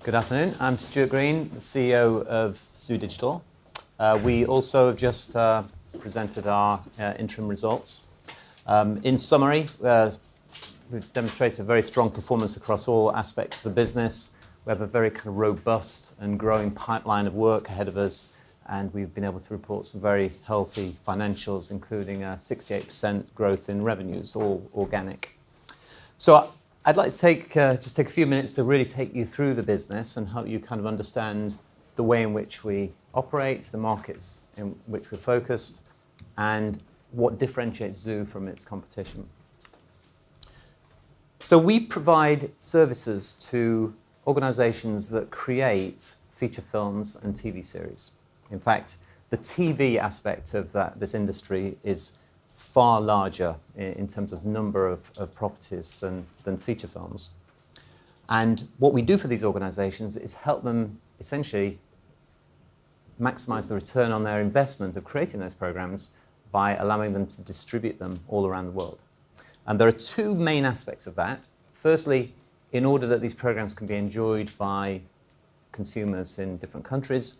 Good afternoon. I'm Stuart Green, the CEO of Zoo Digital. We also have just presented our interim results. In summary, we've demonstrated a very strong performance across all aspects of the business. We have a very kind of robust and growing pipeline of work ahead of us, and we've been able to report some very healthy financials, including a 68% growth in revenues, all organic. So I'd like to just take a few minutes to really take you through the business and help you kind of understand the way in which we operate, the markets in which we're focused, and what differentiates Zoo from its competition. So we provide services to organizations that create feature films and TV series. In fact, the TV aspect of this industry is far larger in terms of number of properties than feature films. And what we do for these organizations is help them essentially maximize the return on their investment of creating those programs by allowing them to distribute them all around the world. And there are two main aspects of that. Firstly, in order that these programs can be enjoyed by consumers in different countries,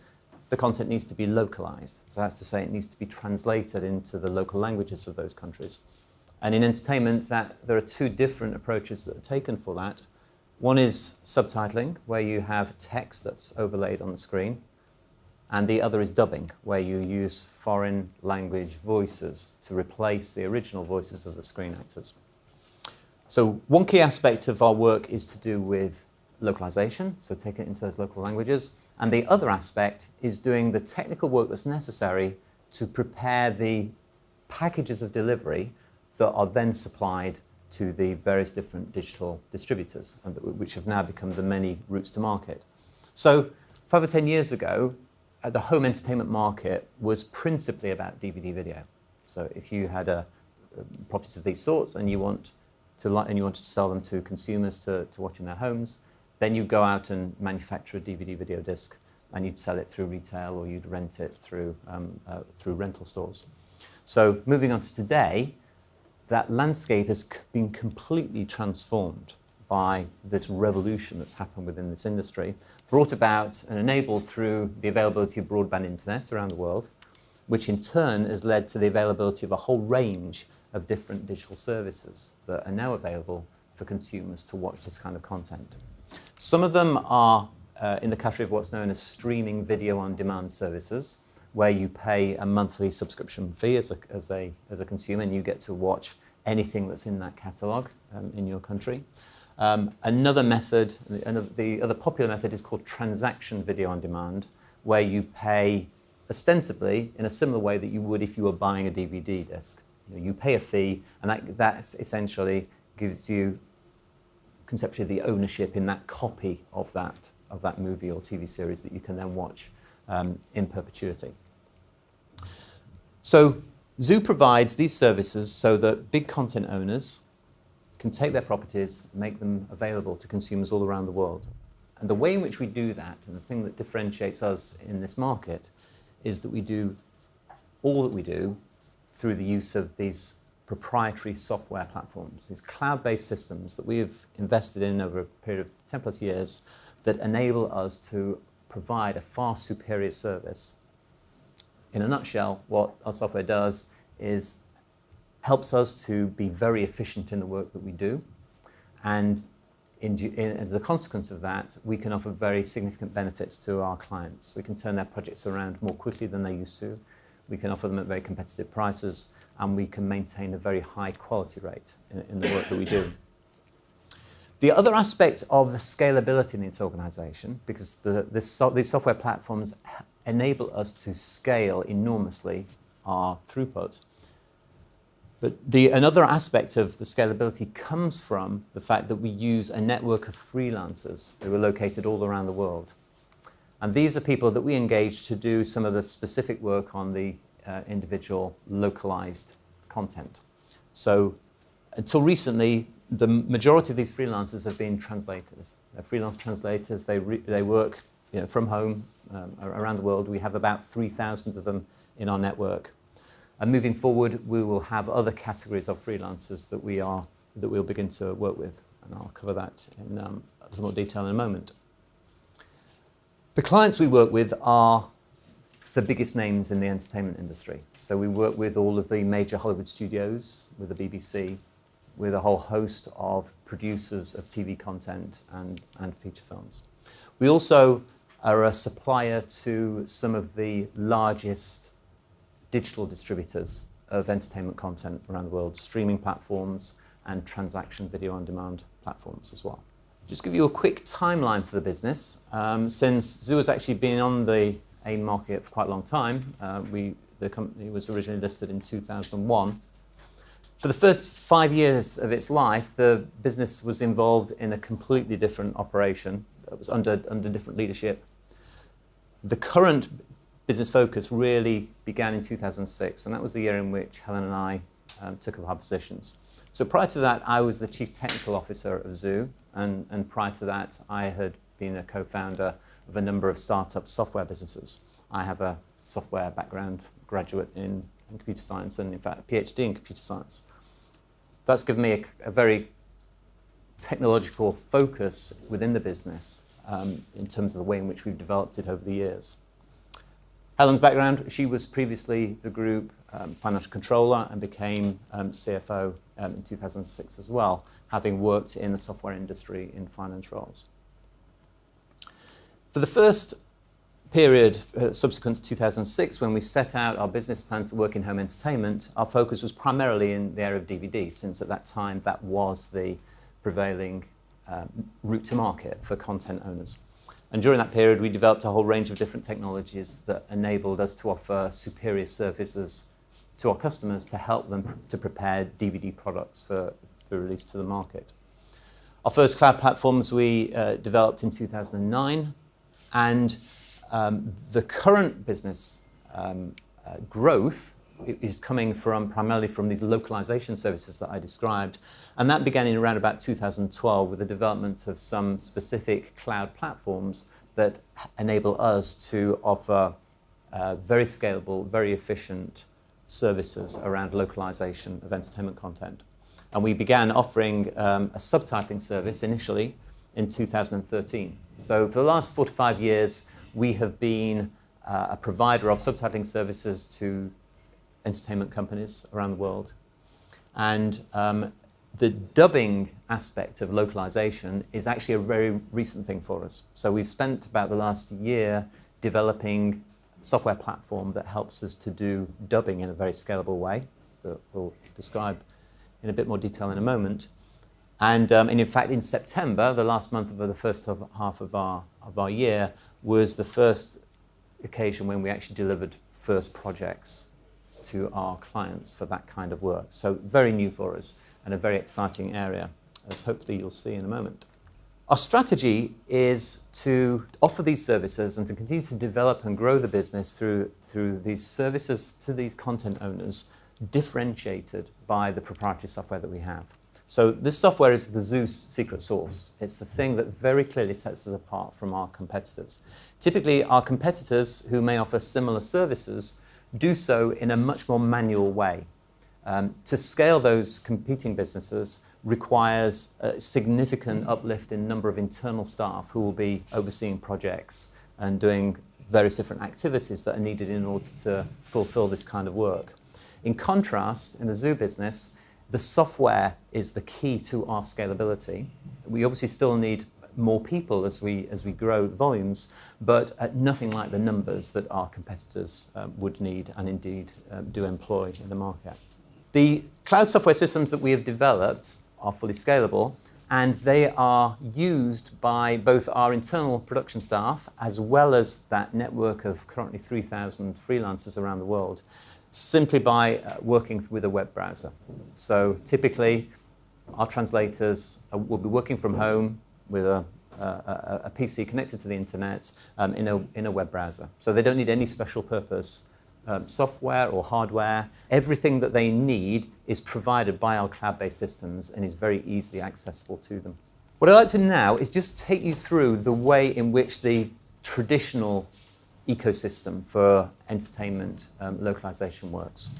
the content needs to be localized. So that's to say it needs to be translated into the local languages of those countries. And in entertainment, there are two different approaches that are taken for that. One is subtitling, where you have text that's overlaid on the screen. And the other is dubbing, where you use foreign language voices to replace the original voices of the screen actors. So one key aspect of our work is to do with localization, so taking it into those local languages. And the other aspect is doing the technical work that's necessary to prepare the packages of delivery that are then supplied to the various different digital distributors, which have now become the many routes to market. So 5 or 10 years ago, the home entertainment market was principally about DVD video. So if you had properties of these sorts and you want to sell them to consumers to watch in their homes, then you'd go out and manufacture a DVD video disc, and you'd sell it through retail, or you'd rent it through rental stores. So moving on to today, that landscape has been completely transformed by this revolution that's happened within this industry, brought about and enabled through the availability of broadband internet around the world, which in turn has led to the availability of a whole range of different digital services that are now available for consumers to watch this kind of content. Some of them are in the category of what's known as streaming video on demand services, where you pay a monthly subscription fee as a consumer, and you get to watch anything that's in that catalogue in your country. Another method, the other popular method, is called transaction video on demand, where you pay ostensibly in a similar way that you would if you were buying a DVD disc. You pay a fee, and that essentially gives you conceptually the ownership in that copy of that movie or TV series that you can then watch in perpetuity. So Zoo provides these services so that big content owners can take their properties, make them available to consumers all around the world. And the way in which we do that, and the thing that differentiates us in this market, is that we do all that we do through the use of these proprietary software platforms, these cloud-based systems that we have invested in over a period of 10 plus years that enable us to provide a far superior service. In a nutshell, what our software does is helps us to be very efficient in the work that we do, and as a consequence of that, we can offer very significant benefits to our clients. We can turn their projects around more quickly than they used to. We can offer them at very competitive prices, and we can maintain a very high quality rate in the work that we do. The other aspect of the scalability in this organization, because these software platforms enable us to scale enormously our throughput. But another aspect of the scalability comes from the fact that we use a network of freelancers who are located all around the world. And these are people that we engage to do some of the specific work on the individual localized content. So until recently, the majority of these freelancers have been translators. They're freelance translators. They work from home around the world. We have about 3,000 of them in our network. And moving forward, we will have other categories of freelancers that we'll begin to work with. And I'll cover that in a little more detail in a moment. The clients we work with are the biggest names in the entertainment industry. So we work with all of the major Hollywood studios, with the BBC, with a whole host of producers of TV content and feature films. We also are a supplier to some of the largest digital distributors of entertainment content around the world, streaming platforms and transaction video on demand platforms as well. Just give you a quick timeline for the business. Since Zoo has actually been on the AIM market for quite a long time, the company was originally listed in 2001. For the first 5 years of its life, the business was involved in a completely different operation. It was under different leadership. The current business focus really began in 2006, and that was the year in which Helen and I took up our positions. So prior to that, I was the Chief Technical Officer of Zoo, and prior to that, I had been a co-founder of a number of startup software businesses. I have a software background, graduate in computer science, and in fact, a PhD in computer science. That's given me a very technological focus within the business in terms of the way in which we've developed it over the years. Helen's background, she was previously the group financial controller and became CFO in 2006 as well, having worked in the software industry in finance roles. For the first period subsequent to 2006, when we set out our business plan to work in home entertainment, our focus was primarily in the area of DVD, since at that time that was the prevailing route to market for content owners. And during that period, we developed a whole range of different technologies that enabled us to offer superior services to our customers to help them to prepare DVD products for release to the market. Our first cloud platforms we developed in 2009, and the current business growth is coming primarily from these localization services that I described, and that began in around about 2012 with the development of some specific cloud platforms that enable us to offer very scalable, very efficient services around localization of entertainment content. And we began offering a subtitling service initially in 2013. So for the last 4 to 5 years, we have been a provider of subtitling services to entertainment companies around the world. And the dubbing aspect of localization is actually a very recent thing for us. So we've spent about the last year developing a software platform that helps us to do dubbing in a very scalable way that we'll describe in a bit more detail in a moment. And in fact, in September, the last month of the first half of our year, was the first occasion when we actually delivered first projects to our clients for that kind of work. So very new for us and a very exciting area, as hopefully you'll see in a moment. Our strategy is to offer these services and to continue to develop and grow the business through these services to these content owners, differentiated by the proprietary software that we have. So this software is the Zoo secret sauce. It's the thing that very clearly sets us apart from our competitors. Typically, our competitors who may offer similar services do so in a much more manual way. To scale those competing businesses requires a significant uplift in number of internal staff who will be overseeing projects and doing various different activities that are needed in order to fulfill this kind of work. In contrast, in the Zoo business, the software is the key to our scalability. We obviously still need more people as we grow the volumes, but nothing like the numbers that our competitors would need and indeed do employ in the market. The cloud software systems that we have developed are fully scalable, and they are used by both our internal production staff as well as that network of currently 3,000 freelancers around the world, simply by working with a web browser. So typically, our translators will be working from home with a PC connected to the internet in a web browser. So they don't need any special purpose software or hardware. Everything that they need is provided by our cloud-based systems and is very easily accessible to them. What I'd like to now is just take you through the way in which the traditional ecosystem for entertainment localization works.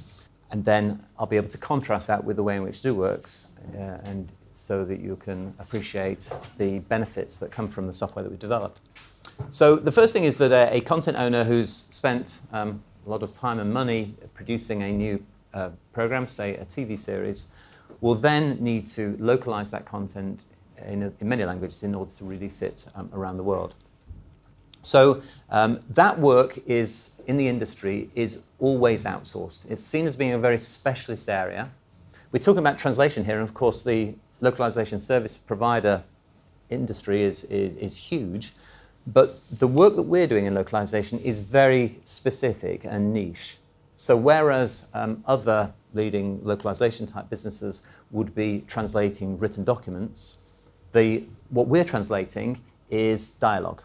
And then I'll be able to contrast that with the way in which Zoo works, and so that you can appreciate the benefits that come from the software that we developed. So the first thing is that a content owner who's spent a lot of time and money producing a new program, say a TV series, will then need to localize that content in many languages in order to release it around the world. So that work is, in the industry, is always outsourced. It's seen as being a very specialist area. We're talking about translation here, and of course the localization service provider industry is huge, but the work that we're doing in localization is very specific and niche. So whereas other leading localization type businesses would be translating written documents, what we're translating is dialogue.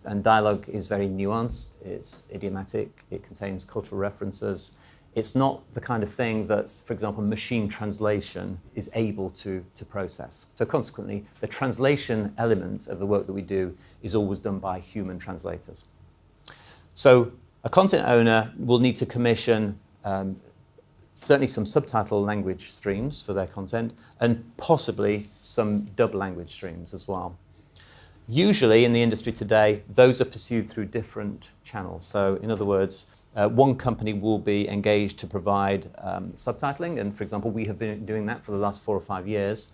And dialogue is very nuanced, it's idiomatic, it contains cultural references. It's not the kind of thing that, for example, machine translation is able to process. So consequently, the translation element of the work that we do is always done by human translators. So a content owner will need to commission certainly some subtitle language streams for their content, and possibly some dub language streams as well. Usually in the industry today, those are pursued through different channels. So in other words, one company will be engaged to provide subtitling, and for example, we have been doing that for the last 4 or 5 years,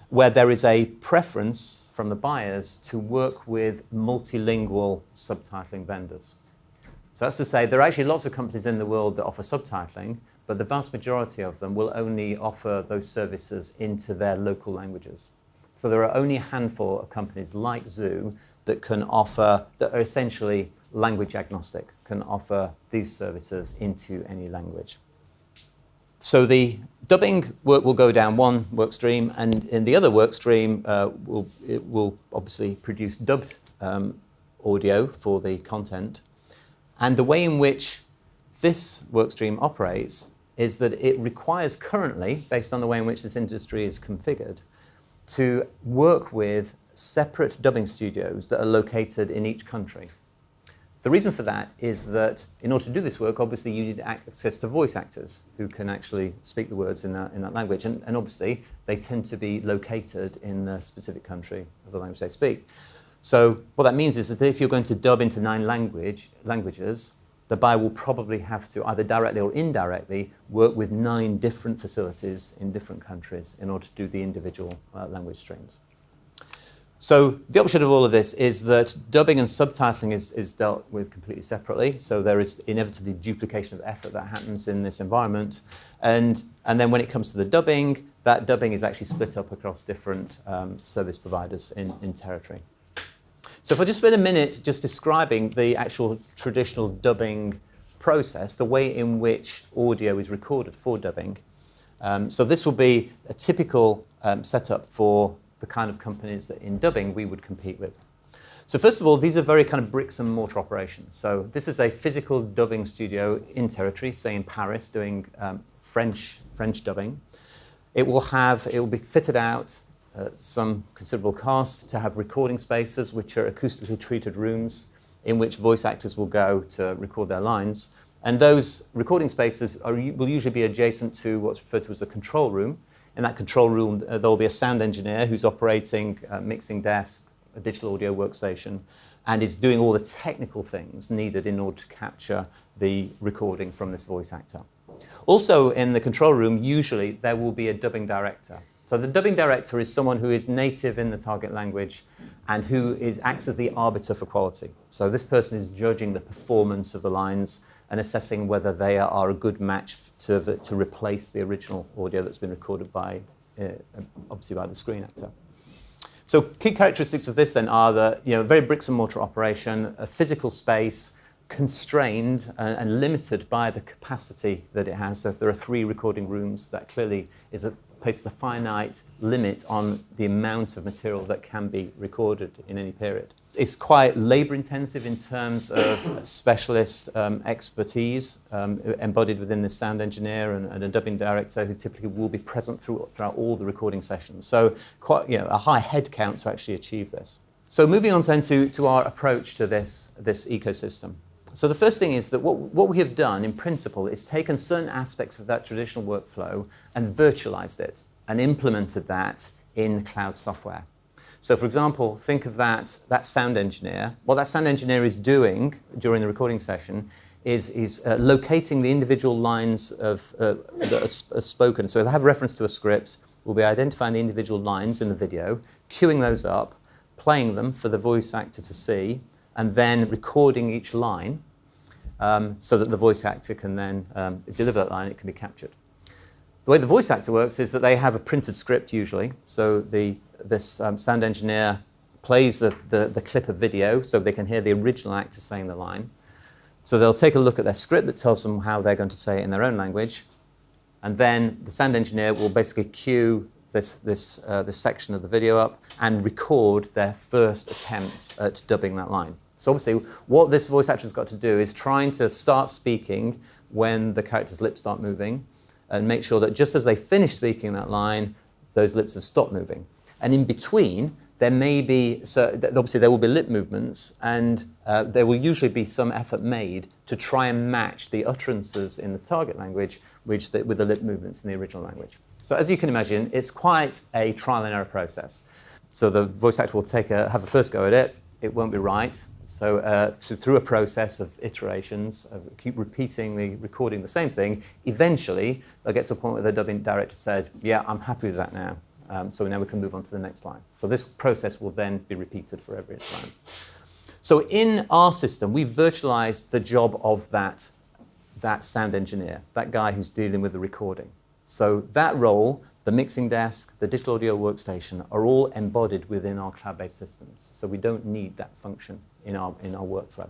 where there is a preference from the buyers to work with multilingual subtitling vendors. So that's to say, there are actually lots of companies in the world that offer subtitling, but the vast majority of them will only offer those services into their local languages. So there are only a handful of companies like Zoo that can offer, that are essentially language agnostic, can offer these services into any language. So the dubbing work will go down one work stream, and in the other work stream, it will obviously produce dubbed audio for the content. And the way in which this work stream operates is that it requires currently, based on the way in which this industry is configured, to work with separate dubbing studios that are located in each country. The reason for that is that in order to do this work, obviously you need access to voice actors who can actually speak the words in that language. And obviously they tend to be located in the specific country of the language they speak. So what that means is that if you're going to dub into 9 languages, the buyer will probably have to either directly or indirectly work with 9 different facilities in different countries in order to do the individual language streams. So the upshot of all of this is that dubbing and subtitling is dealt with completely separately. So there is inevitably duplication of effort that happens in this environment. And then when it comes to the dubbing, that dubbing is actually split up across different service providers in territory. So if I just spend a minute just describing the actual traditional dubbing process, the way in which audio is recorded for dubbing. So this will be a typical setup for the kind of companies that in dubbing we would compete with. So first of all, these are very kind of bricks and mortar operations. So this is a physical dubbing studio in territory, say in Paris, doing French dubbing. It will be fitted out some considerable cost to have recording spaces, which are acoustically treated rooms in which voice actors will go to record their lines. And those recording spaces will usually be adjacent to what's referred to as a control room. In that control room, there will be a sound engineer who's operating a mixing desk, a digital audio workstation, and is doing all the technical things needed in order to capture the recording from this voice actor. Also in the control room, usually there will be a dubbing director. So the dubbing director is someone who is native in the target language and who acts as the arbiter for quality. So this person is judging the performance of the lines and assessing whether they are a good match to replace the original audio that's been recorded by, obviously by the screen actor. So key characteristics of this then are that, very bricks and mortar operation, a physical space, constrained and limited by the capacity that it has. So if there are 3 recording rooms, that clearly places a finite limit on the amount of material that can be recorded in any period. It's quite labor intensive in terms of specialist expertise embodied within the sound engineer and a dubbing director who typically will be present throughout all the recording sessions. So quite a high head count to actually achieve this. So moving on then to our approach to this ecosystem. So the first thing is that what we have done in principle is taken certain aspects of that traditional workflow and virtualized it and implemented that in cloud software. So, for example, think of that sound engineer. What that sound engineer is doing during the recording session is locating the individual lines that are spoken. So they'll have reference to a script. We'll be identifying the individual lines in the video, queuing those up, playing them for the voice actor to see, and then recording each line so that the voice actor can then deliver that line. It can be captured. The way the voice actor works is that they have a printed script usually. So this sound engineer plays the clip of video so they can hear the original actor saying the line. So they'll take a look at their script that tells them how they're going to say it in their own language. And then the sound engineer will basically cue this section of the video up and record their first attempt at dubbing that line. So obviously what this voice actor has got to do is trying to start speaking when the character's lips start moving and make sure that just as they finish speaking that line, those lips have stopped moving. And in between, there may be, so obviously there will be lip movements, and there will usually be some effort made to try and match the utterances in the target language with the lip movements in the original language. So as you can imagine, it's quite a trial and error process. So the voice actor will have a first go at it. It won't be right. So through a process of iterations, keep recording the same thing, eventually they'll get to a point where the dubbing director said, yeah, I'm happy with that now. So now we can move on to the next line. So this process will then be repeated for every line. So in our system, we virtualized the job of that sound engineer, that guy who's dealing with the recording. So that role, the mixing desk, the digital audio workstation are all embodied within our cloud-based systems. So we don't need that function in our workflow.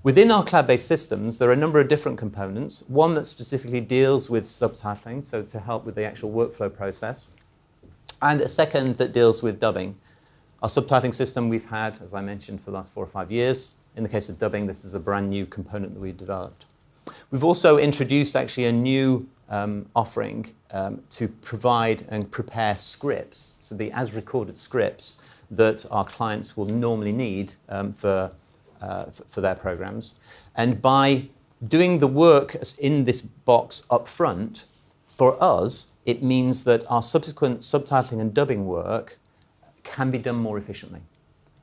Within our cloud-based systems, there are a number of different components. One that specifically deals with subtitling, so to help with the actual workflow process. And a second that deals with dubbing. Our subtitling system we've had, as I mentioned, for the last 4 or 5 years. In the case of dubbing, this is a brand new component that we've developed. We've also introduced actually a new offering to provide and prepare scripts, so the as-recorded scripts that our clients will normally need for their programs. And by doing the work in this box up front, for us, it means that our subsequent subtitling and dubbing work can be done more efficiently.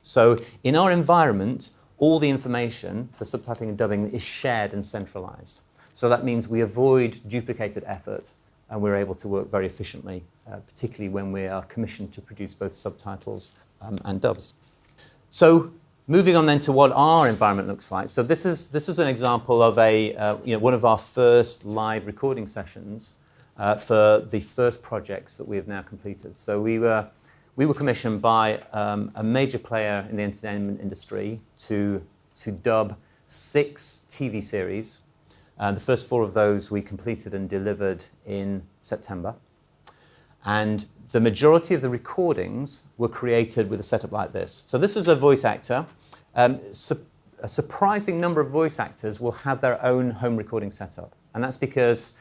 So in our environment, all the information for subtitling and dubbing is shared and centralized. So that means we avoid duplicated effort and we're able to work very efficiently, particularly when we are commissioned to produce both subtitles and dubs. So moving on then to what our environment looks like. So this is an example of one of our first live recording sessions for the first projects that we have now completed. So we were commissioned by a major player in the entertainment industry to dub 6 TV series. The first 4 of those we completed and delivered in September. And the majority of the recordings were created with a setup like this. So this is a voice actor. A surprising number of voice actors will have their own home recording setup. And that's because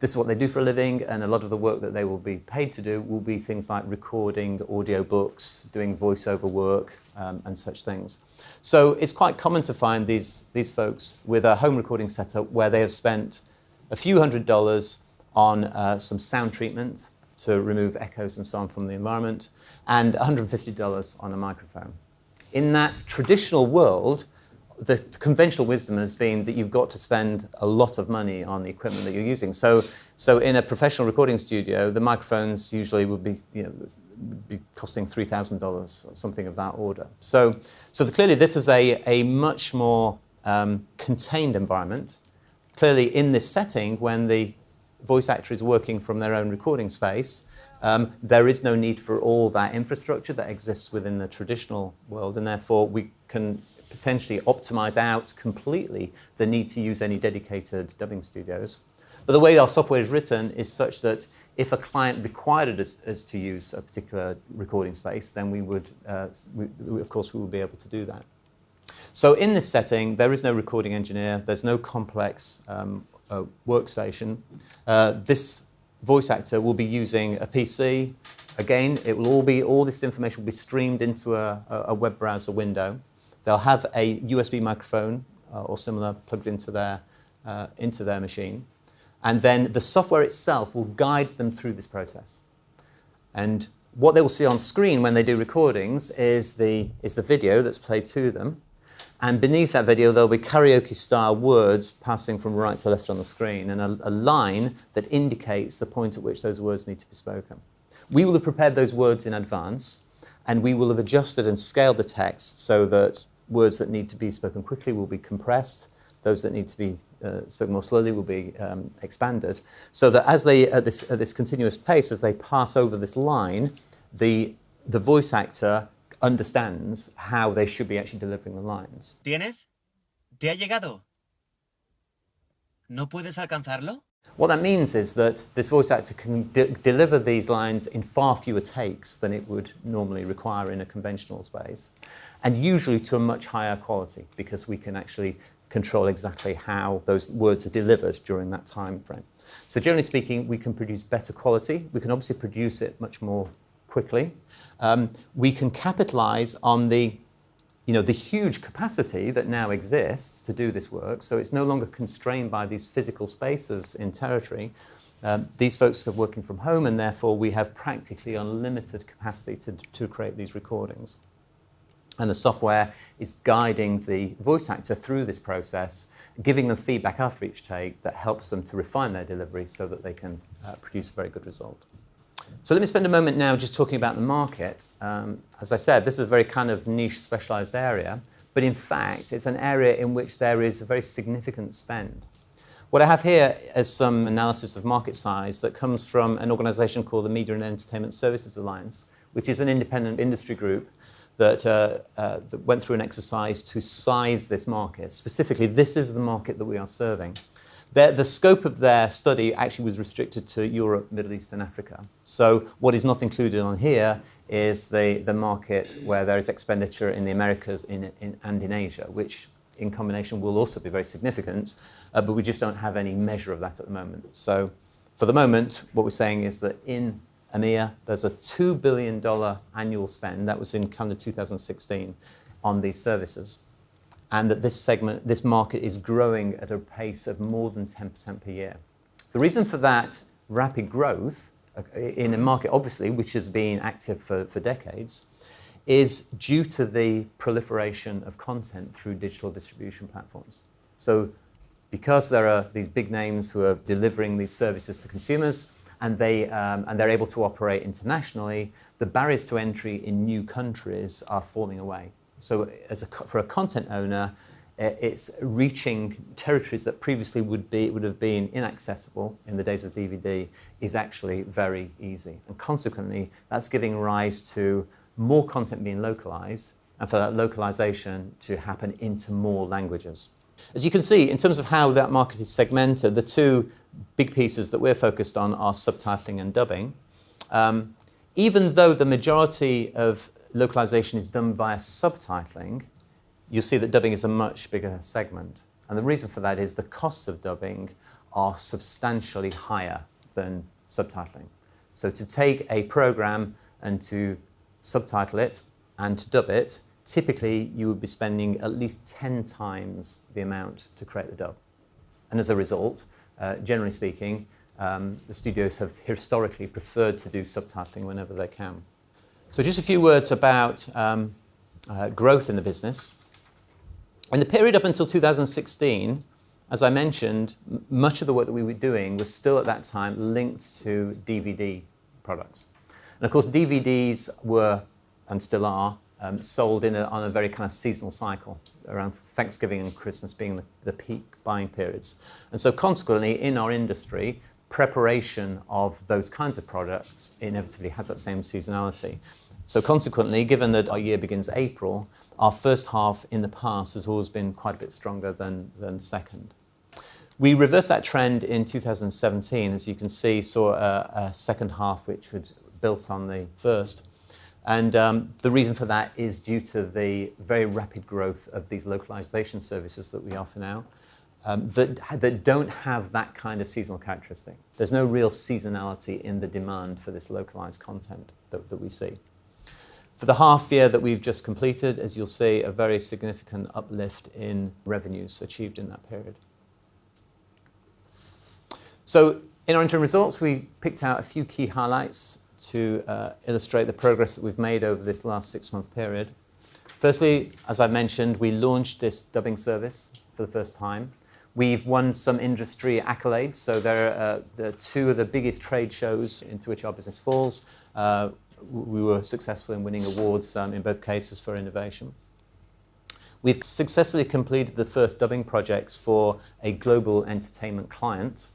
this is what they do for a living, and a lot of the work that they will be paid to do will be things like recording audio books, doing voiceover work, and such things. So it's quite common to find these folks with a home recording setup where they have spent a few $100s on some sound treatment to remove echoes and so on from the environment, and $150 on a microphone. In that traditional world, the conventional wisdom has been that you've got to spend a lot of money on the equipment that you're using. So in a professional recording studio, the microphones usually would be costing $3,000 or something of that order. So clearly this is a much more contained environment. Clearly in this setting, when the voice actor is working from their own recording space, there is no need for all that infrastructure that exists within the traditional world, and therefore we can potentially optimize out completely the need to use any dedicated dubbing studios. But the way our software is written is such that if a client required us to use a particular recording space, then we would, of course, we would be able to do that. So in this setting, there is no recording engineer, there's no complex workstation. This voice actor will be using a PC. Again, all this information will be streamed into a web browser window. They'll have a USB microphone or similar plugged into their machine. And then the software itself will guide them through this process. And what they will see on screen when they do recordings is the video that's played to them. And beneath that video, there'll be karaoke-style words passing from right to left on the screen, and a line that indicates the point at which those words need to be spoken. We will have prepared those words in advance, and we will have adjusted and scaled the text so that words that need to be spoken quickly will be compressed, those that need to be spoken more slowly will be expanded, so that as they, at this continuous pace, as they pass over this line, the voice actor understands how they should be actually delivering the lines. ¿Tienes? ¿Te ha llegado? ¿No puedes alcanzarlo? What that means is that this voice actor can deliver these lines in far fewer takes than it would normally require in a conventional space, and usually to a much higher quality, because we can actually control exactly how those words are delivered during that time frame. So generally speaking, we can produce better quality. We can obviously produce it much more quickly. We can capitalize on the huge capacity that now exists to do this work. So it's no longer constrained by these physical spaces in territory. These folks are working from home, and therefore we have practically unlimited capacity to create these recordings. And the software is guiding the voice actor through this process, giving them feedback after each take that helps them to refine their delivery so that they can produce a very good result. So let me spend a moment now just talking about the market. As I said, this is a very kind of niche, specialized area, but in fact, it's an area in which there is a very significant spend. What I have here is some analysis of market size that comes from an organization called the Media and Entertainment Services Alliance, which is an independent industry group that went through an exercise to size this market. Specifically, this is the market that we are serving. The scope of their study actually was restricted to Europe, Middle East, and Africa. So what is not included on here is the market where there is expenditure in the Americas and in Asia, which in combination will also be very significant, but we just don't have any measure of that at the moment. So for the moment, what we're saying is that in EMEA, there's a $2 billion annual spend, that was in calendar 2016, on these services. And that this market is growing at a pace of more than 10% per year. The reason for that rapid growth in a market, obviously, which has been active for decades, is due to the proliferation of content through digital distribution platforms. So because there are these big names who are delivering these services to consumers, and they're able to operate internationally, the barriers to entry in new countries are falling away. So for a content owner, it's reaching territories that previously would have been inaccessible in the days of DVD is actually very easy. And consequently, that's giving rise to more content being localized, and for that localization to happen into more languages. As you can see, in terms of how that market is segmented, the two big pieces that we're focused on are subtitling and dubbing. Even though the majority of localization is done via subtitling, you'll see that dubbing is a much bigger segment. And the reason for that is the costs of dubbing are substantially higher than subtitling. So to take a program and to subtitle it and to dub it, typically you would be spending at least 10 times the amount to create the dub. And as a result, generally speaking, the studios have historically preferred to do subtitling whenever they can. So just a few words about growth in the business. In the period up until 2016, as I mentioned, much of the work that we were doing was still at that time linked to DVD products. And of course, DVDs were, and still are, sold on a very kind of seasonal cycle, around Thanksgiving and Christmas being the peak buying periods. And so consequently, in our industry, preparation of those kinds of products inevitably has that same seasonality. So consequently, given that our year begins April, our first half in the past has always been quite a bit stronger than second. We reversed that trend in 2017, as you can see, saw a second half which had built on the first. And the reason for that is due to the very rapid growth of these localization services that we offer now, that don't have that kind of seasonal characteristic. There's no real seasonality in the demand for this localized content that we see. For the half year that we've just completed, as you'll see, a very significant uplift in revenues achieved in that period. So in our interim results, we picked out a few key highlights to illustrate the progress that we've made over this last 6-month period. Firstly, as I mentioned, we launched this dubbing service for the first time. We've won some industry accolades, so they're two of the biggest trade shows into which our business falls. We were successful in winning awards in both cases for innovation. We've successfully completed the first dubbing projects for a global entertainment client.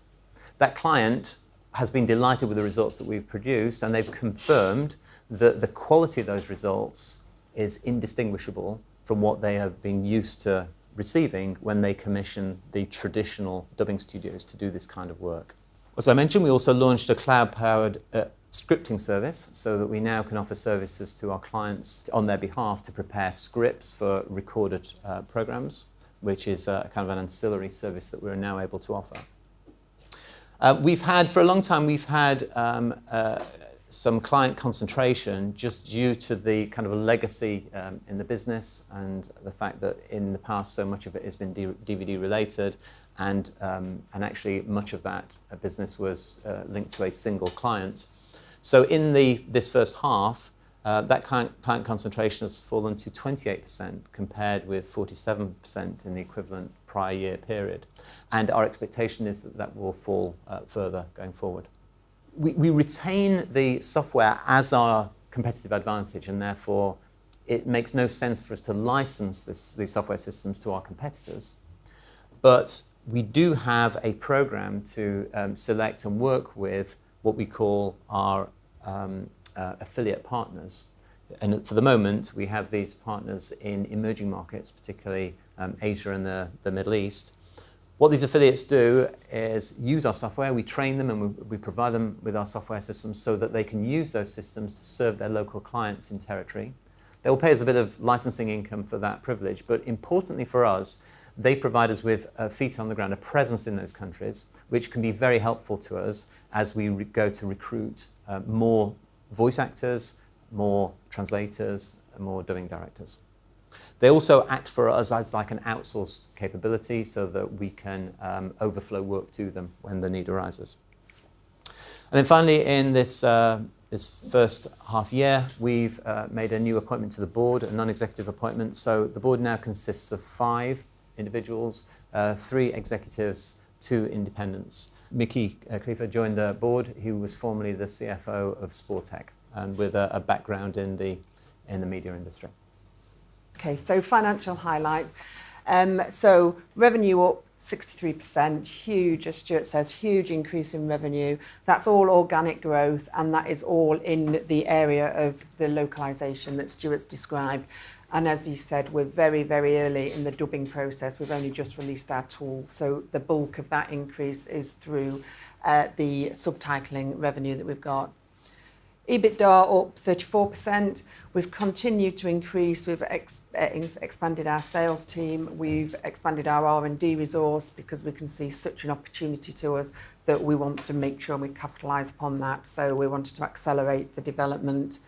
That client has been delighted with the results that we've produced, and they've confirmed that the quality of those results is indistinguishable from what they have been used to receiving when they commission the traditional dubbing studios to do this kind of work. As I mentioned, we also launched a cloud-powered scripting service so that we now can offer services to our clients on their behalf to prepare scripts for recorded programs, which is kind of an ancillary service that we're now able to offer. For a long time, we've had some client concentration just due to the kind of a legacy in the business and the fact that in the past so much of it has been DVD related, and actually much of that business was linked to a single client. So in this first half, that client concentration has fallen to 28% compared with 47% in the equivalent prior year period. And our expectation is that that will fall further going forward. We retain the software as our competitive advantage, and therefore it makes no sense for us to license these software systems to our competitors. But we do have a program to select and work with what we call our affiliate partners. And for the moment, we have these partners in emerging markets, particularly Asia and the Middle East. What these affiliates do is use our software, we train them and we provide them with our software systems so that they can use those systems to serve their local clients in territory. They will pay us a bit of licensing income for that privilege, but importantly for us, they provide us with feet on the ground, a presence in those countries, which can be very helpful to us as we go to recruit more voice actors, more translators, and more dubbing directors. They also act for us as like an outsourced capability so that we can overflow work to them when the need arises. And then finally, in this first half year, we've made a new appointment to the board, a non-executive appointment. So the board now consists of 5 individuals, 3 executives, 2 independents. Mickey Cleaver joined the board, who was formerly the CFO of Sportec and with a background in the media industry. Okay, so financial highlights. So revenue up 63%, huge, as Stuart says, huge increase in revenue. That's all organic growth, and that is all in the area of the localisation that Stuart's described. And as he said, we're very, very early in the dubbing process. We've only just released our tool. So the bulk of that increase is through the subtitling revenue that we've got. EBITDA up 34%. We've continued to increase. We've expanded our sales team. We've expanded our R&D resource because we can see such an opportunity to us that we want to make sure we capitalise upon that. So we wanted to accelerate the development.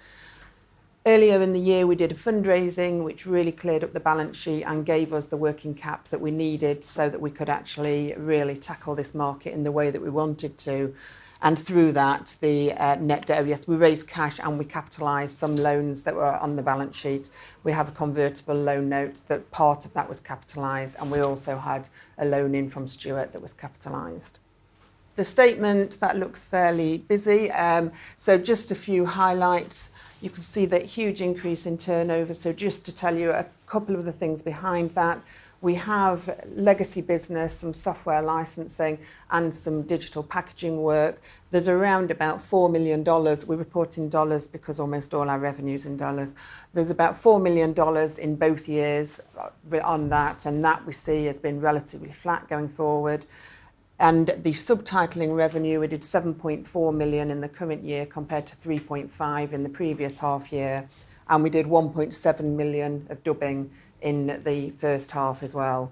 Earlier in the year, we did a fundraising, which really cleared up the balance sheet and gave us the working cap that we needed so that we could actually really tackle this market in the way that we wanted to. And through that, the net debt, yes, we raised cash and we capitalised some loans that were on the balance sheet. We have a convertible loan note that part of that was capitalised, and we also had a loan in from Stuart that was capitalised. The statement, that looks fairly busy. So just a few highlights. You can see that huge increase in turnover. So just to tell you a couple of the things behind that, we have legacy business, some software licensing and some digital packaging work. There's around about $4 million. We report in dollars because almost all our revenue's in dollars. There's about $4 million in both years on that, and that we see has been relatively flat going forward. And the subtitling revenue, we did 7.4 million in the current year compared to 3.5 in the previous half year. And we did 1.7 million of dubbing in the first half as well.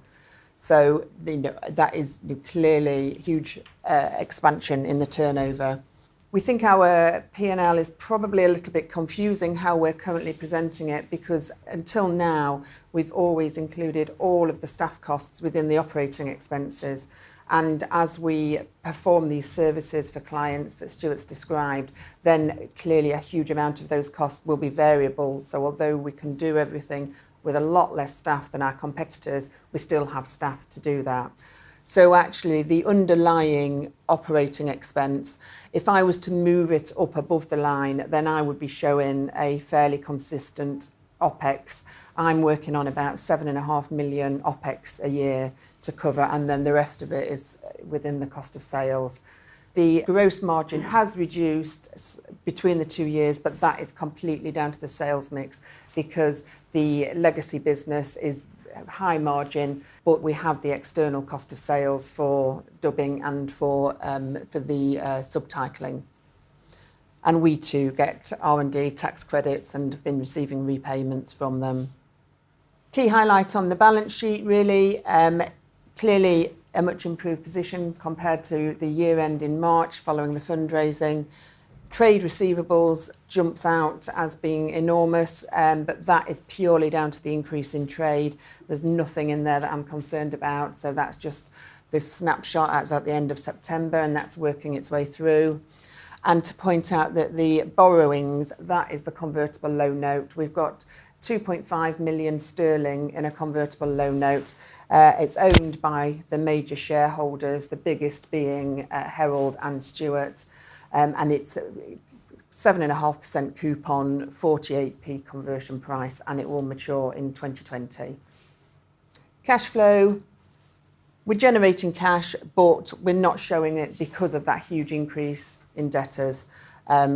So that is clearly huge expansion in the turnover. We think our P&L is probably a little bit confusing how we're currently presenting it, because until now we've always included all of the staff costs within the operating expenses. And as we perform these services for clients that Stuart's described, then clearly a huge amount of those costs will be variable. So although we can do everything with a lot less staff than our competitors, we still have staff to do that. So actually the underlying operating expense, if I was to move it up above the line, then I would be showing a fairly consistent OPEX. I'm working on about 7.5 million OPEX a year to cover, and then the rest of it is within the cost of sales. The gross margin has reduced between the 2 years, but that is completely down to the sales mix because the legacy business is high margin, but we have the external cost of sales for dubbing and for the subtitling. And we too get R&D tax credits and have been receiving repayments from them. Key highlight on the balance sheet, really, clearly a much improved position compared to the year end in March following the fundraising. Trade receivables jumps out as being enormous, but that is purely down to the increase in trade. There's nothing in there that I'm concerned about, so that's just this snapshot as at the end of September, and that's working its way through. And to point out that the borrowings, that is the convertible loan note. We've got 2.5 million sterling in a convertible loan note. It's owned by the major shareholders, the biggest being Herald and Stuart, and it's 7.5% coupon, 48p conversion price, and it will mature in 2020. Cash flow. We're generating cash, but we're not showing it because of that huge increase in debtors.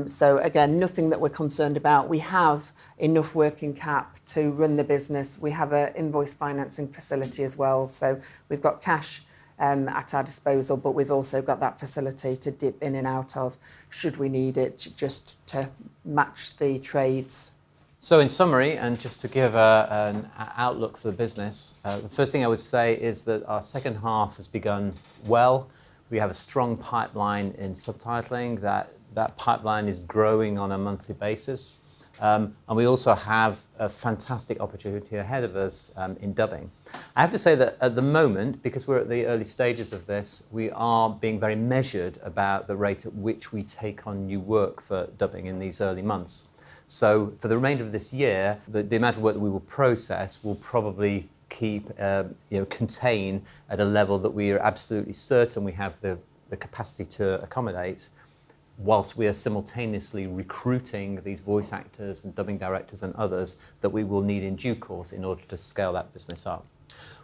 So again, nothing that we're concerned about. We have enough working cap to run the business. We have an invoice financing facility as well. So we've got cash at our disposal, but we've also got that facility to dip in and out of should we need it, just to match the trades. So in summary, and just to give an outlook for the business, the first thing I would say is that our second half has begun well. We have a strong pipeline in subtitling. That pipeline is growing on a monthly basis. And we also have a fantastic opportunity ahead of us in dubbing. I have to say that at the moment, because we're at the early stages of this, we are being very measured about the rate at which we take on new work for dubbing in these early months. So for the remainder of this year, the amount of work that we will process will probably keep, contain at a level that we are absolutely certain we have the capacity to accommodate, whilst we are simultaneously recruiting these voice actors and dubbing directors and others that we will need in due course in order to scale that business up.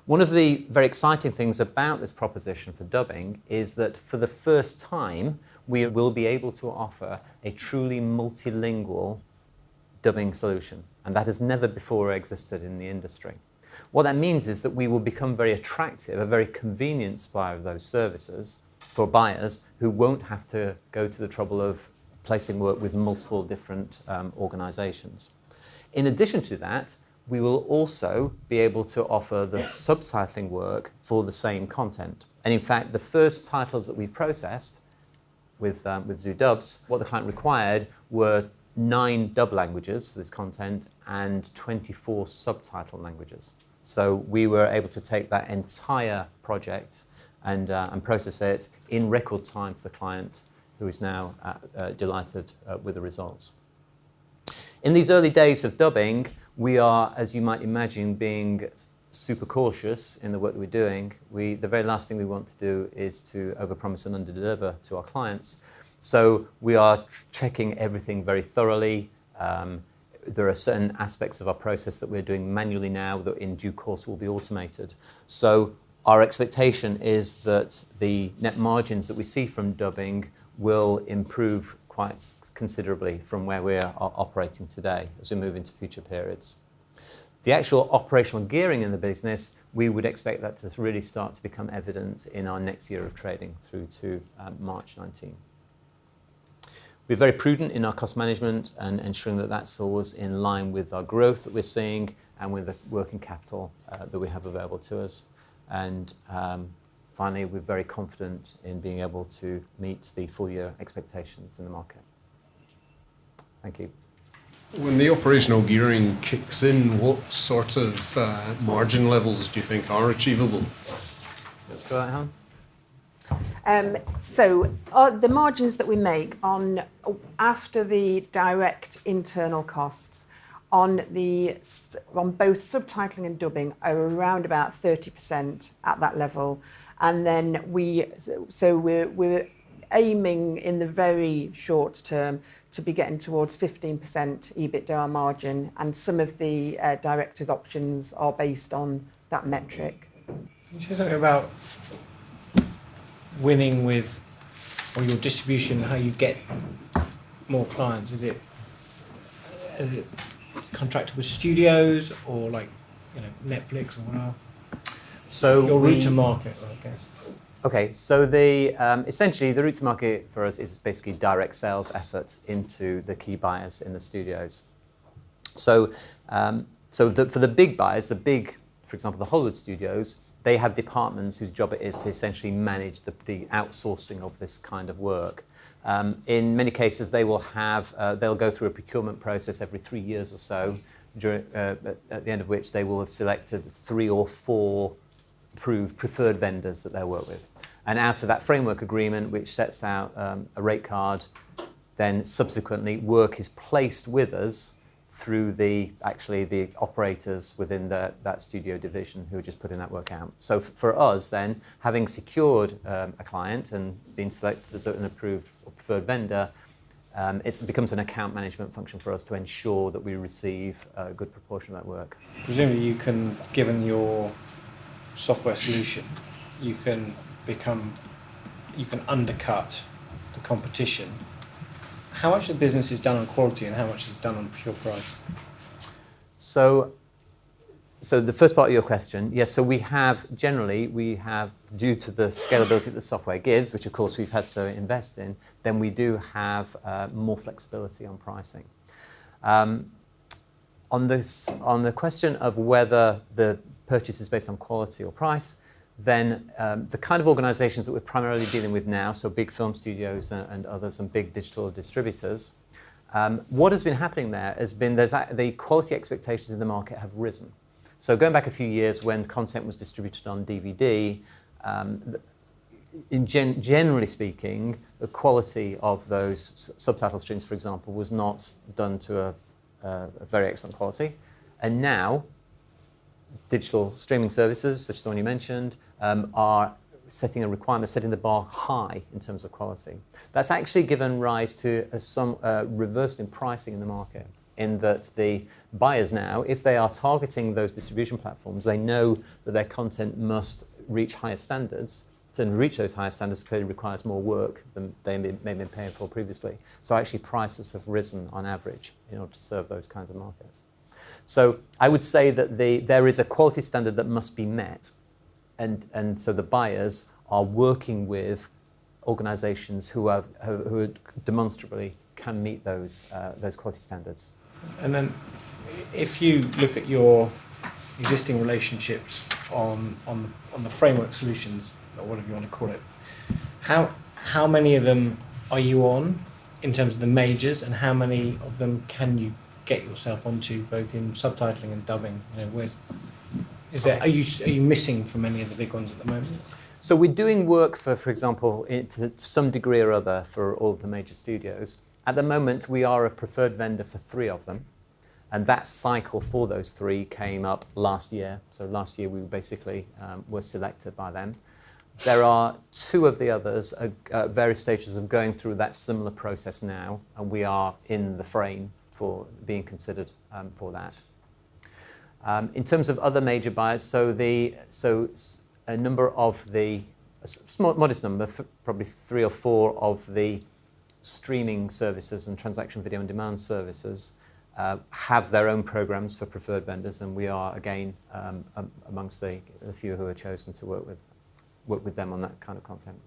One of the very exciting things about this proposition for dubbing is that for the first time, we will be able to offer a truly multilingual dubbing solution, and that has never before existed in the industry. What that means is that we will become very attractive, a very convenient supplier of those services for buyers who won't have to go to the trouble of placing work with multiple different organisations. In addition to that, we will also be able to offer the subtitling work for the same content. And in fact, the first titles that we've processed with Zoo Dubs, what the client required were 9 dub languages for this content and 24 subtitle languages. So we were able to take that entire project and process it in record time for the client, who is now delighted with the results. In these early days of dubbing, we are, as you might imagine, being super cautious in the work that we're doing. The very last thing we want to do is to overpromise and underdeliver to our clients. So we are checking everything very thoroughly. There are certain aspects of our process that we're doing manually now that in due course will be automated. So our expectation is that the net margins that we see from dubbing will improve quite considerably from where we are operating today as we move into future periods. The actual operational gearing in the business, we would expect that to really start to become evident in our next year of trading through to March 19. We're very prudent in our cost management and ensuring that that's always in line with our growth that we're seeing and with the working capital that we have available to us. And finally, we're very confident in being able to meet the full year expectations in the market. Thank you. When the operational gearing kicks in, what sort of margin levels do you think are achievable? Go ahead, Helen. The margins that we make on after the direct internal costs on both subtitling and dubbing are around about 30% at that level, and then we're aiming in the very short term to be getting towards 15% EBITDA margin, and some of the directors' options are based on that metric. Can you say something about winning with, or your distribution, how you get more clients? Is it contracted with studios or like, Netflix or whatever? So your route to market, I guess. Okay, so essentially the route to market for us is basically direct sales efforts into the key buyers in the studios. So, for the big buyers, for example, the Hollywood studios, they have departments whose job it is to essentially manage the outsourcing of this kind of work. In many cases, they'll go through a procurement process every 3 years or so, at the end of which they will have selected 3 or 4 preferred vendors that they work with. And out of that framework agreement, which sets out a rate card, then subsequently work is placed with us through the operators within that studio division who are just putting that work out. So for us then, having secured a client and been selected as an approved or preferred vendor, it becomes an account management function for us to ensure that we receive a good proportion of that work. Presumably you can, given your software solution, you can undercut the competition. How much of the business is done on quality and how much is done on pure price? So the first part of your question, yes, so we have, due to the scalability that the software gives, which of course we've had to invest in, then we do have more flexibility on pricing. On the question of whether the purchase is based on quality or price, then the kind of organisations that we're primarily dealing with now, so big film studios and others and big digital distributors, what has been happening there has been the quality expectations in the market have risen. So going back a few years when content was distributed on DVD, generally speaking, the quality of those subtitle streams, for example, was not done to a very excellent quality. And now, digital streaming services, such as the one you mentioned, are setting the bar high in terms of quality. That's actually given rise to some reversal in pricing in the market, in that the buyers now, if they are targeting those distribution platforms, they know that their content must reach higher standards. To reach those higher standards clearly requires more work than they may have been paying for previously. So actually prices have risen on average in order to serve those kinds of markets. So I would say that there is a quality standard that must be met, and so the buyers are working with organisations who demonstrably can meet those quality standards. And then, if you look at your existing relationships on the framework solutions, or whatever you want to call it, how many of them are you on in terms of the majors, and how many of them can you get yourself onto, both in subtitling and dubbing? Are you missing from any of the big ones at the moment? So we're doing work for example, to some degree or other for all of the major studios. At the moment, we are a preferred vendor for 3 of them, and that cycle for those 3 came up last year. So last year we basically were selected by them. There are 2 of the others at various stages of going through that similar process now, and we are in the frame for being considered for that. In terms of other major buyers, a number of the modest number, probably 3 or 4 of the streaming services and transaction video on demand services have their own programs for preferred vendors, and we are again amongst the few who are chosen to work with them on that kind of content.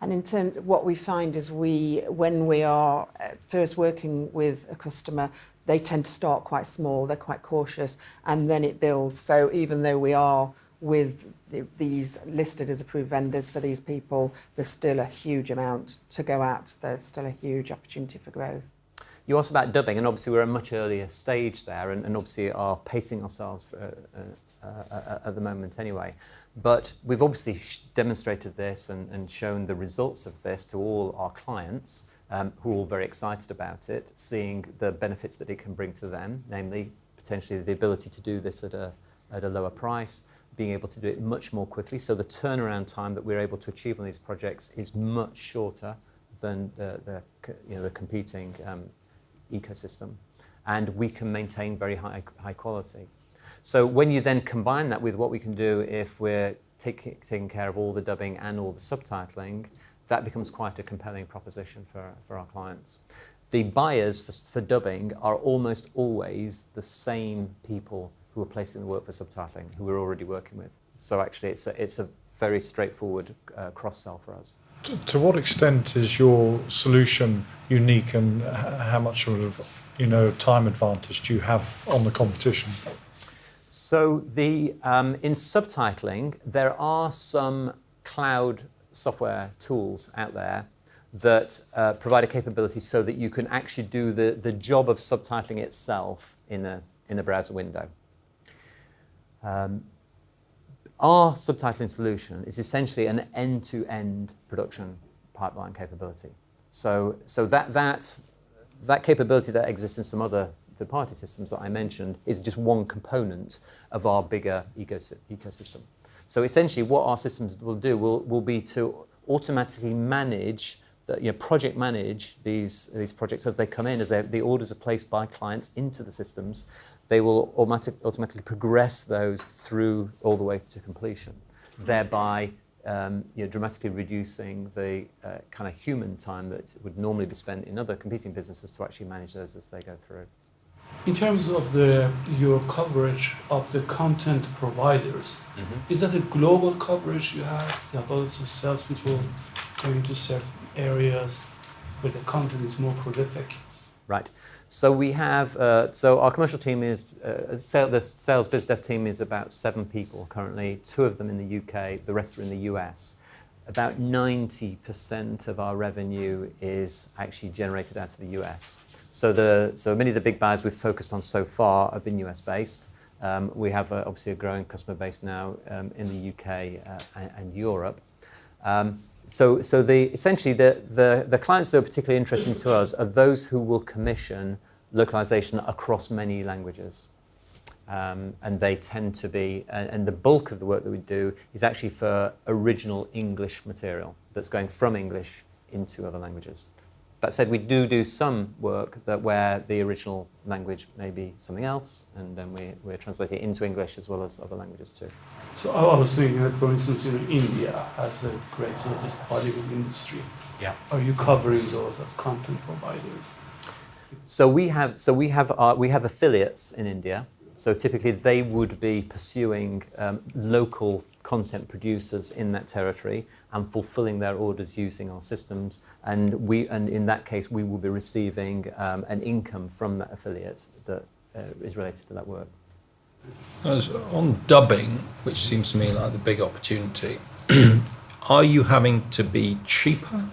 And in terms of what we find is when we are first working with a customer, they tend to start quite small, they're quite cautious, and then it builds. So even though we are with these listed as approved vendors for these people, there's still a huge amount to go at. There's still a huge opportunity for growth. You asked about dubbing, and obviously we're at a much earlier stage there, and obviously are pacing ourselves at the moment anyway. But we've obviously demonstrated this and shown the results of this to all our clients, who are all very excited about it, seeing the benefits that it can bring to them, namely potentially the ability to do this at a lower price, being able to do it much more quickly. So the turnaround time that we're able to achieve on these projects is much shorter than the competing ecosystem, and we can maintain very high quality. So when you then combine that with what we can do if we're taking care of all the dubbing and all the subtitling, that becomes quite a compelling proposition for our clients. The buyers for dubbing are almost always the same people who are placing the work for subtitling, who we're already working with. So actually it's a very straightforward cross-sell for us. To what extent is your solution unique, and how much sort of time advantage do you have on the competition? So in subtitling, there are some cloud software tools out there that provide a capability so that you can actually do the job of subtitling itself in a browser window. Our subtitling solution is essentially an end-to-end production pipeline capability. So that capability that exists in some other third-party systems that I mentioned is just one component of our bigger ecosystem. So essentially what our systems will do will be to automatically manage, project manage these projects as they come in, as the orders are placed by clients into the systems. They will automatically progress those through all the way to completion, thereby dramatically reducing the kind of human time that would normally be spent in other competing businesses to actually manage those as they go through. In terms of your coverage of the content providers, is that a global coverage you have? You have lots of salespeople going to certain areas where the content is more prolific? Right. So we have, so our commercial team is, the sales biz dev team is about 7 people currently, 2 of them in the UK, the rest are in the US. About 90% of our revenue is actually generated out of the US. So many of the big buyers we've focused on so far have been US based. We have obviously a growing customer base now in the UK and Europe. Essentially the clients that are particularly interesting to us are those who will commission localization across many languages. And they tend to be, and the bulk of the work that we do is actually for original English material that's going from English into other languages. That said, we do some work where the original language may be something else, and then we're translating it into English as well as other languages too. So I was thinking that, for instance, India has a great sort of this Bollywood industry. Yeah. Are you covering those as content providers? So we have affiliates in India. So typically they would be pursuing local content producers in that territory and fulfilling their orders using our systems, and in that case we will be receiving an income from that affiliate that is related to that work. On dubbing, which seems to me like the big opportunity, are you having to be cheaper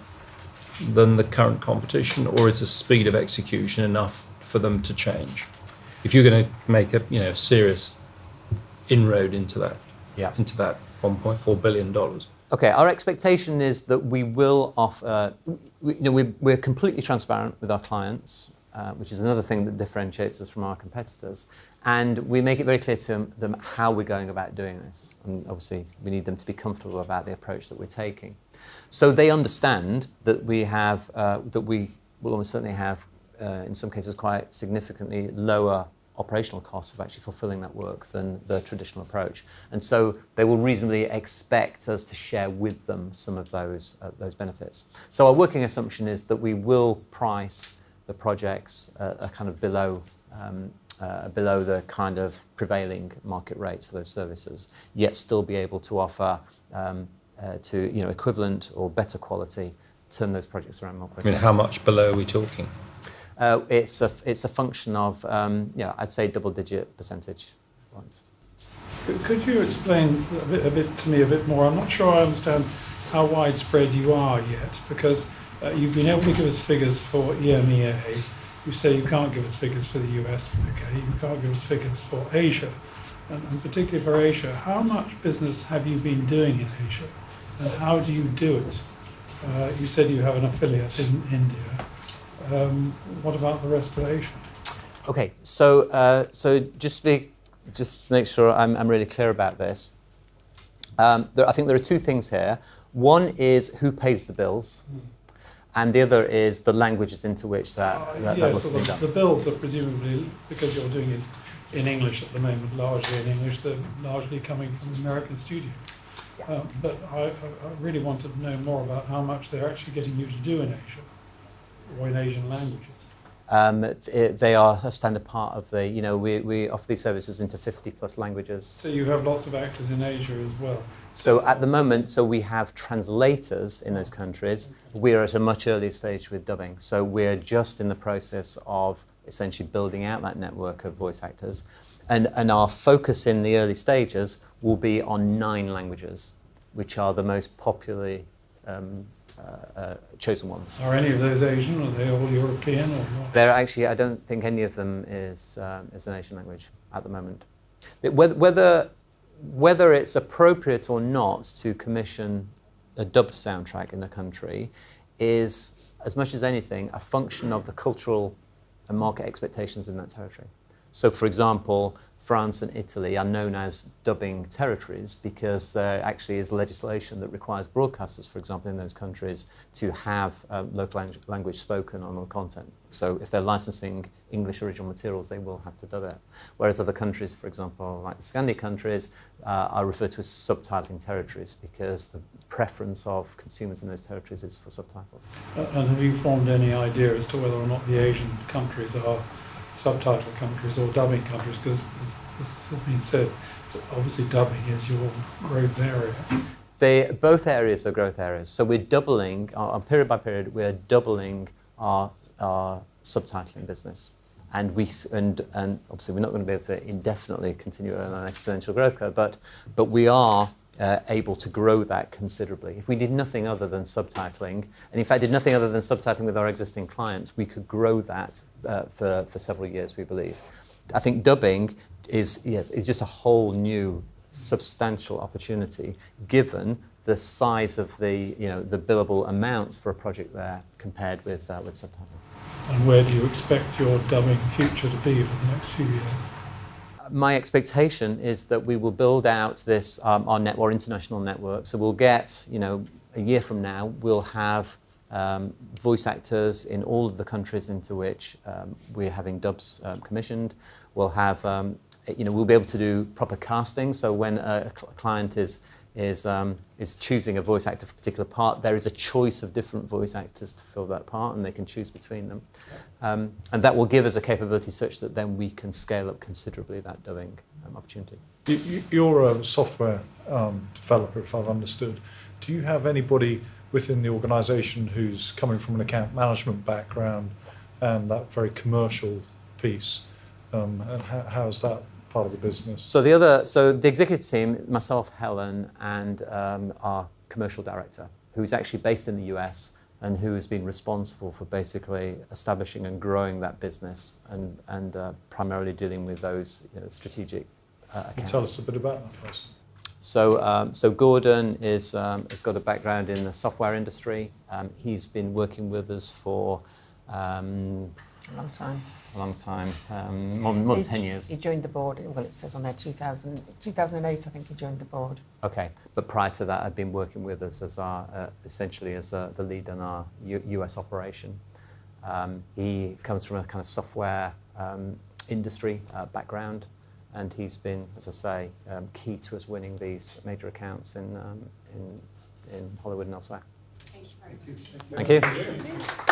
than the current competition, or is the speed of execution enough for them to change? If you're going to make a serious inroad into that, into that $1.4 billion. Okay, our expectation is that we will offer. We're completely transparent with our clients, which is another thing that differentiates us from our competitors, and we make it very clear to them how we're going about doing this. And obviously, we need them to be comfortable about the approach that we're taking, so they understand that we will almost certainly have, in some cases, quite significantly lower operational costs of actually fulfilling that work than the traditional approach. And so they will reasonably expect us to share with them some of those benefits. So our working assumption is that we will price the projects kind of below the kind of prevailing market rates for those services, yet still be able to offer equivalent or better quality, turn those projects around more quickly. I mean, how much below are we talking? It's a function of, I'd say double-digit percentage points. Could you explain a bit to me a bit more? I'm not sure I understand how widespread you are yet, because you've been able to give us figures for EMEA, you say you can't give us figures for the US, okay, you can't give us figures for Asia, and particularly for Asia, how much business have you been doing in Asia, and how do you do it? You said you have an affiliate in India. What about the rest of Asia? Okay, so just to make sure I'm really clear about this. I think there are two things here. One is who pays the bills, and the other is the languages into which that Yes, looks so to be done. the bills are presumably, because you're doing it in English at the moment, largely in English, they're largely coming from American studios. But I really wanted to know more about how much they're actually getting you to do in Asia, or in Asian languages. They are a standard part of the, we offer these services into 50 plus languages. So you have lots of actors in Asia as well. So at the moment, we have translators in those countries. We're at a much earlier stage with dubbing. So we're just in the process of essentially building out that network of voice actors. And our focus in the early stages will be on 9 languages, which are the most popularly chosen ones. Are any of those Asian? Are they all European or what? They're actually, I don't think any of them is an Asian language at the moment. Whether it's appropriate or not to commission a dubbed soundtrack in a country is, as much as anything, a function of the cultural and market expectations in that territory. So, for example, France and Italy are known as dubbing territories because there actually is legislation that requires broadcasters, for example, in those countries to have local language spoken on the content. So if they're licensing English original materials, they will have to dub it. Whereas other countries, for example, like the Scandi countries, are referred to as subtitling territories because the preference of consumers in those territories is for subtitles. And have you formed any idea as to whether or not the Asian countries are subtitle countries or dubbing countries? Because as has been said, obviously dubbing is your growth area. Both areas are growth areas. So we're doubling, on period by period, we're doubling our subtitling business. And obviously we're not going to be able to indefinitely continue on an exponential growth curve, but we are able to grow that considerably. If we did nothing other than subtitling, and in fact did nothing other than subtitling with our existing clients, we could grow that for several years, we believe. I think dubbing is just a whole new substantial opportunity given the size of the billable amounts for a project there compared with subtitling. And where do you expect your dubbing future to be for the next few years? My expectation is that we will build out this our international network. So we'll get, a year from now, we'll have voice actors in all of the countries into which we're having dubs commissioned. We'll have, we'll be able to do proper casting. So when a client is choosing a voice actor for a particular part, there is a choice of different voice actors to fill that part, and they can choose between them. And that will give us a capability such that then we can scale up considerably that dubbing opportunity. You're a software developer, if I've understood. Do you have anybody within the organisation who's coming from an account management background and that very commercial piece? And how's that part of the business? So the executive team, myself, Helen, and our commercial director, who's actually based in the US and who has been responsible for basically establishing and growing that business and primarily dealing with those strategic accounts. Can you tell us a bit about that person? So Gordon has got a background in the software industry. He's been working with us for a long time, more than 10 years. He joined the board, well, it says on there 2008, I think he joined the board. Okay, but prior to that, I'd been working with us as essentially as the lead on our US operation. He comes from a kind of software industry background, and he's been, as I say, key to us winning these major accounts in Hollywood and elsewhere. Thank you very much. Thank you.